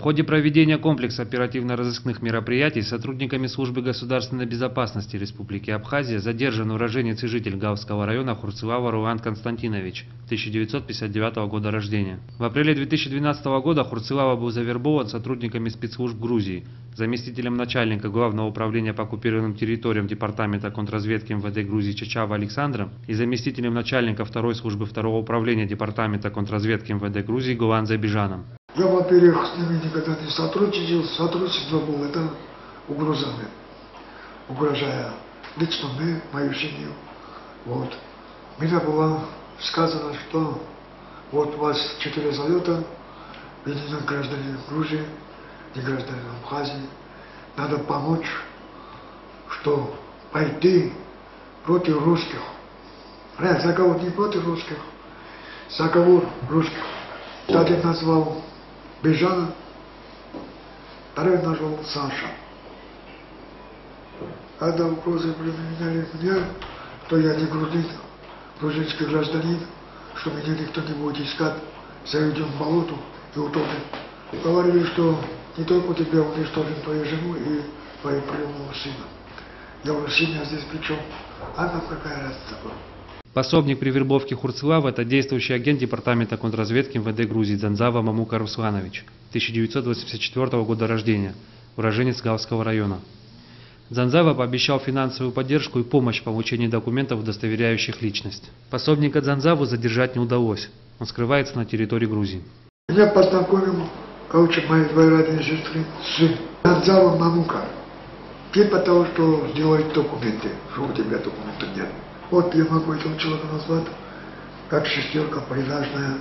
ходе проведения комплекса оперативно-розыскных мероприятий сотрудниками Службы государственной безопасности Республики Абхазия задержан уроженец и житель Галского района Хурцилава Руан Константинович, 1959 года рождения. В апреле 2012 года Хурцилава был завербован сотрудниками спецслужб Грузии, заместителем начальника Главного управления по оккупированным территориям Департамента контрразведки МВД Грузии Чачава Александром и заместителем начальника второй службы второго управления Департамента контрразведки МВД Грузии Гулан Забижаном. Я, во-первых, с ними никогда не сотрудничал. Сотрудничество было это угрозами, угрожая лично мне, мою семью. Вот. Мне было сказано, что вот у вас 4 залета, вы не граждане Грузии, не граждане Абхазии. Надо помочь, что пойти против русских. Заговор не против русских, заговор русских. Один назвал Бежана, второй назвал Саша. Когда угрозы применяли мне, то я не грузин, грузинский гражданин, что меня никто не будет искать, заведем в болото и утопим. Говорили, что не только тебя уничтожим твою жену и твою приемного сына. Я говорю, семья здесь при чем? А нам какая разница была? Пособник при вербовке Хурцилава – это действующий агент Департамента контрразведки МВД Грузии Дзанзава Мамука Русланович, 1984 года рождения, уроженец Галского района. Дзанзава пообещал финансовую поддержку и помощь в получении документов, удостоверяющих личность. Пособника Дзанзаву задержать не удалось, он скрывается на территории Грузии. Меня познакомил, моей двоюродной сестры, сын Дзанзава Мамука. Типа того, что сделать документы, что у тебя документов нет. Вот я могу этого человека назвать, как шестерка продажная,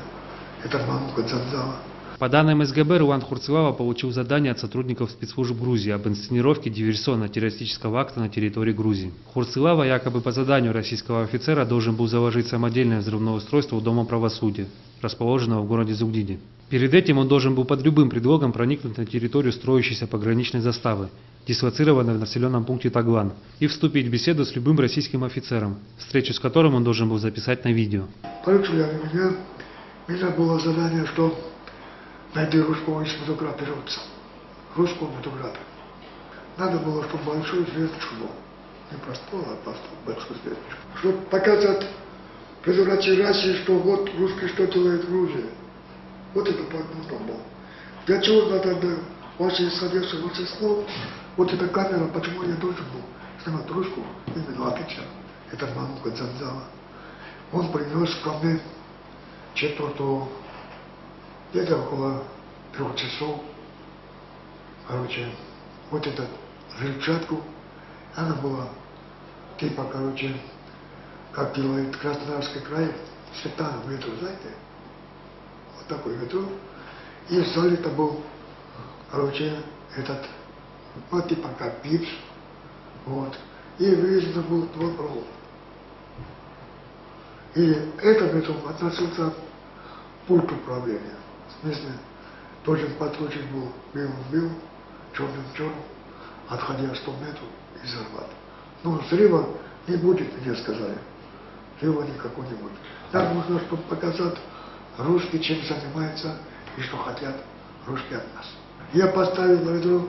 это Мамука Дзанзава. По данным СГБ, Руан Хурцилава получил задание от сотрудников спецслужб Грузии об инсценировке диверсионно-террористического акта на территории Грузии. Хурцилава якобы по заданию российского офицера должен был заложить самодельное взрывное устройство у Дома правосудия, расположенного в городе Зугдиди. Перед этим он должен был под любым предлогом проникнуть на территорию строящейся пограничной заставы, дислоцированной в населенном пункте Таглан, и вступить в беседу с любым российским офицером, встречу с которым он должен был записать на видео. У меня было задание, что найти русского фотографироваться. Русского фотографа. Надо было, чтобы большую звездочку был. Не простой, а просто большую звездочку. Чтобы показать Федерации России, что вот русский что делает в Грузии. Вот это нужно было. Для чего надо ваши содержи, ваши слова? Вот эта камера, почему я должен был снимать русскую, именно офицер. Это Мамука Дзанзава. Он принес ко мне где-то около 3 часов, вот эту взрывчатку, она была типа, как делает Краснодарский край, светаном ветру, знаете, вот такой ветру, и залито был, этот, вот типа как гипс, вот, и вывезено был 2 провода. И этот ветром относился к пульту управления. В смысле, должен подключить был белым, черным, отходя 100 метров и взорвать. Но взрыва не будет, мне сказали. Взрыва никакого не будет. Так нужно, чтобы показать русские, чем занимаются и что хотят русские от нас. Я поставил на ведро,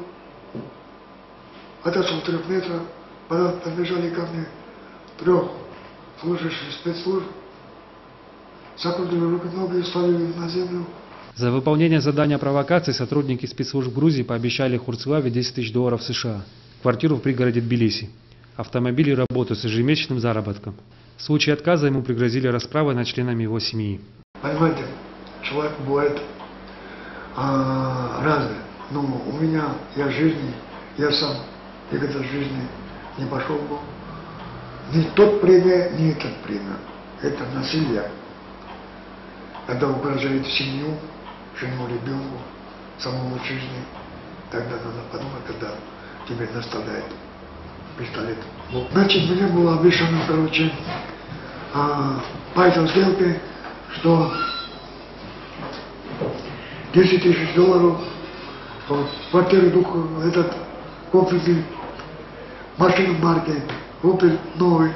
отошел 3 метра, подбежали ко мне 3 служащих спецслужб, закрутили руки-ноги и ставили на землю. За выполнение задания провокации сотрудники спецслужб Грузии пообещали Хурцилаве $10 000 США, квартиру в пригороде Тбилиси, автомобиль и работу с ежемесячным заработком. В случае отказа ему пригрозили расправой над членами его семьи. Понимаете, человек бывает разный. Но у меня, я сам никогда в жизни не пошел бы. Ни тот премия, ни этот премия. Это насилие. Когда угрожает семью, жену, ребенку, самому жизни, тогда надо подумать, когда тебе наставляет пистолет. Значит, мне было обещано, по этой сделке, что $10 000, что квартиру, этот комплексный, машину марки, Opel новый,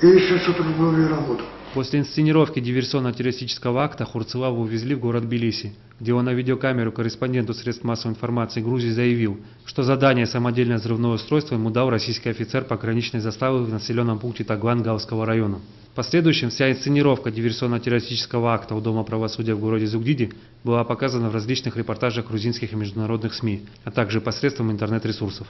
и еще что-то новую работу. После инсценировки диверсионно-террористического акта Хурцилаву увезли в город Тбилиси, где он на видеокамеру корреспонденту средств массовой информации Грузии заявил, что задание «самодельное взрывное устройство» ему дал российский офицер пограничной заставы в населенном пункте Таглан Гавского района. В последующем вся инсценировка диверсионно-террористического акта у Дома правосудия в городе Зугдиди была показана в различных репортажах грузинских и международных СМИ, а также посредством интернет-ресурсов.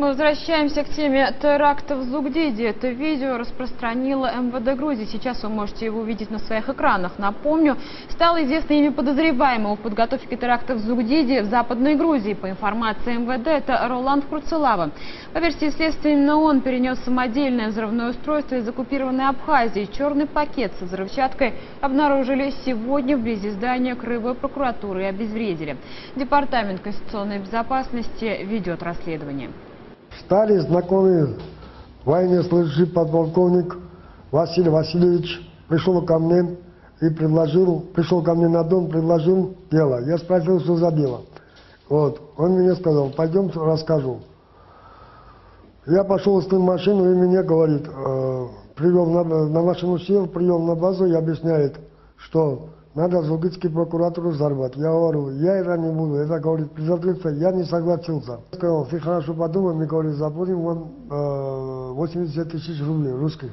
Мы возвращаемся к теме теракта в Зугдиди. Это видео распространило МВД Грузии. Сейчас вы можете его увидеть на своих экранах. Напомню, стало известно имя подозреваемого в подготовке теракта в Зугдиди в Западной Грузии. По информации МВД, это Роланд Хурцилава. По версии следствия, именно он перенес самодельное взрывное устройство из оккупированной Абхазии. Черный пакет со взрывчаткой обнаружили сегодня вблизи здания Краевой прокуратуры и обезвредили. Департамент конституционной безопасности ведет расследование. Стали знакомы военнослужащий подполковник Василий Васильевич пришел ко мне на дом, предложил дело. Я спросил, что за дело. Вот. Он мне сказал, пойдем расскажу. Я пошел с ним в машину, и мне говорит, привел на машину сел, привел на базу и объясняет, что надо Зугдидскую прокуратуру взорвать. Я говорю, я это не буду. Это, говорит, предательство, я не согласился. Я сказал, ты хорошо подумай, мне говорит, заплатим вам 80 тысяч рублей русских.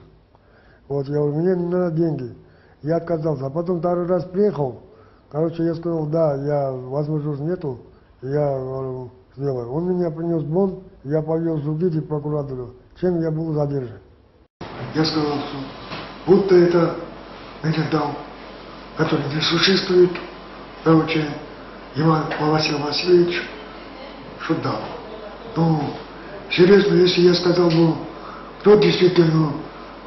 Вот, я говорю, мне не надо деньги. Я отказался. А потом второй раз приехал. Короче, я сказал, да, возможности нету. Я говорю, сделаю. Он меня принес бон, я повел в Зугдиди прокуратуру. Чем я был задержан? Я сказал, что будто это меня дал, который не существует, короче, Иван Василий Васильевич, что дал. Ну, серьезно, если я сказал бы, кто действительно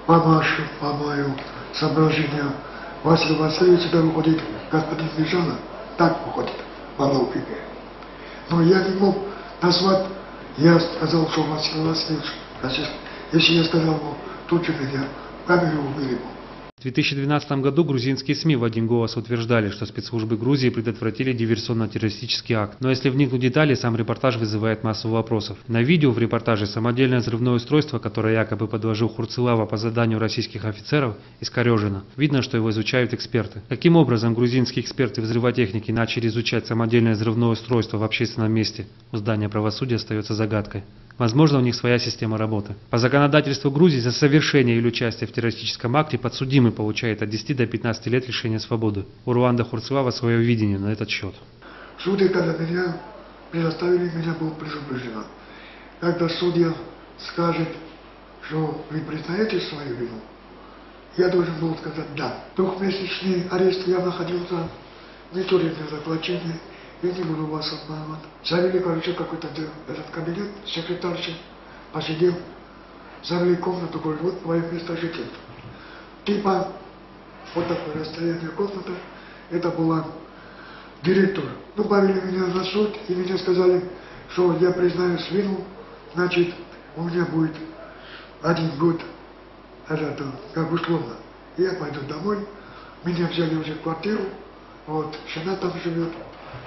по моему соображению, Василий Васильевич, это выходит господин Бежана, так выходит по логике. Но я не мог назвать, я сказал, что Василий Васильевич, если я сказал бы, тут же меня камеру убили бы. В 2012 году грузинские СМИ в один голос утверждали, что спецслужбы Грузии предотвратили диверсионно-террористический акт. Но если вникнуть в детали, сам репортаж вызывает массу вопросов. На видео в репортаже самодельное взрывное устройство, которое якобы подложил Хурцилава по заданию российских офицеров, искорежено. Видно, что его изучают эксперты. Каким образом грузинские эксперты взрывотехники начали изучать самодельное взрывное устройство в общественном месте, у здания правосудия остается загадкой. Возможно, у них своя система работы. По законодательству Грузии за совершение или участие в террористическом акте подсудимый получает от 10 до 15 лет лишения свободы. У Роланда Хурцилава свое видение на этот счет. Судья, когда меня предоставили, меня было предупреждено. Когда судья скажет, что вы признаете свою вину, я должен был сказать да. Двухмесячный арест я находился, не тюремное заключение. Я не буду вас обманывать. Завели, короче, какой-то этот кабинет, секретарша, посидел, завели комнату, говорит, вот твое место жительства. Типа, вот такое расстояние комната, это была директор. Ну, повели меня на суд, и мне сказали, что я признаюсь вину, значит, у меня будет 1 год, это как условно. Я пойду домой, меня взяли уже в квартиру, вот, жена там живет.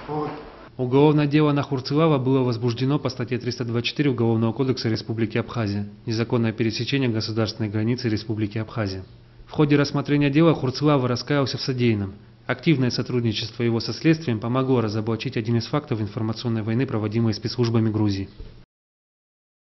Вот. Уголовное дело на Хурцилава было возбуждено по статье 324 Уголовного кодекса Республики Абхазия «Незаконное пересечение государственной границы Республики Абхазия». В ходе рассмотрения дела Хурцилава раскаялся в содеянном. Активное сотрудничество его со следствием помогло разоблачить один из фактов информационной войны, проводимой спецслужбами Грузии.